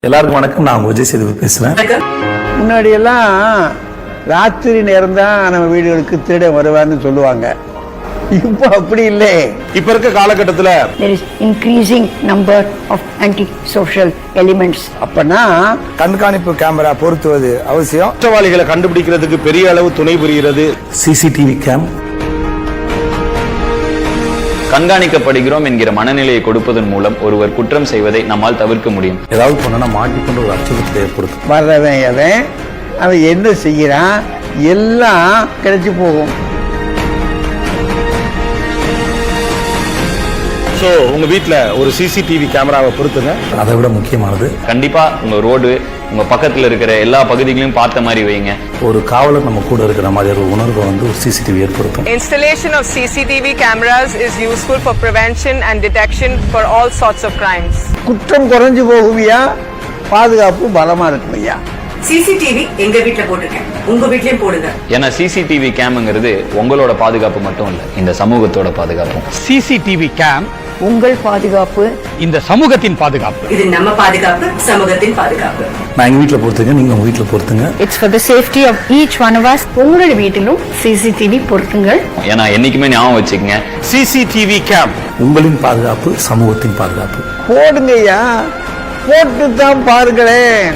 எல்லாருக்கும் வணக்கம். நான் விஜய் சேதுபதி பேசுறேன். முன்னாடி எல்லாம் ராத்திரி நேரம் தான் நம்ம வீடுகளுக்கு திருட வருவான்னு சொல்லுவாங்க. இப்போ அப்படி இல்லை. இப்ப இருக்க காலகட்டத்தில் there is increasing number of anti-social elements. அப்பனா கண்காணிப்பு கேமரா பொருத்துவது அவசியம். குற்றவாளிகளை கண்டுபிடிக்கிறதுக்கு பெரிய அளவு துணை புரிகிறது சிசிடிவி கேம். கண்காணிக்கப்படுகிறோம் என்கிற மனநிலையை கொடுப்பதன் மூலம் ஒருவர் குற்றம் செய்வதை நம்மால் தவிர்க்க முடியும். ஏதாவது பண்ணா மாட்டிக்கொண்டு ஒரு அச்சத்தை ஏற்படுத்தும். வர்றவன் அவன் என்ன செய்யறான் எல்லாம் கிடைச்சு போகும். சோ உங்க வீட்டுல ஒரு சிசிடிவி கேமராவை பொருத்துங்க. அதை விட முக்கியமானது, கண்டிப்பா உங்க ரோடு உங்க பக்கத்துல இருக்கிற எல்லா பகுதிகளையும் பார்த்த மாதிரி வைங்க. ஒரு காவலர் நம்ம கூட இருக்கிற மாதிரி ஒரு உணர்வை ஒரு சிசிடிவி ஏற்படுத்தும். Installation of CCTV cameras is useful for prevention and detection for all sorts of crimes. குற்றம் குறைஞ்சு போகுமையா, பாதுகாப்பு பலமா இருக்குமையா. சிசிடிவி எங்க வீட்ல போட்டுருக்கேன், உங்க வீட்லயும் போடுங்க. ஏன்னா சிசிடிவி கேம்ங்கிறது உங்களோட பாதுகாப்பு மட்டும் இல்ல, இந்த சமூகத்தோட பாதுகாப்பு. சிசிடிவி கேம் உங்கள் பாதுகாப்பு, இந்த சமூகத்தின் பாதுகாப்பு. இது நம்ம பாதுகாப்பு, சமூகத்தின் பாதுகாப்பு. நான் எங்க வீட்டுல பொறுத்துங்க, நீங்க உங்க வீட்டுல பொறுத்துங்க. it's for the safety of each one of us. உங்களுடைய வீட்டிலும் சிசிடிவி பொருத்துங்கள். ஏன்னா என்னைக்குமே ஞாபகம் வச்சுக்கங்க, சிசிடிவி கேம் உங்களின் பாதுகாப்பு, சமூகத்தின் பாதுகாப்பு. போடுங்கய்யா, போட்டு தான் பாருங்களேன்.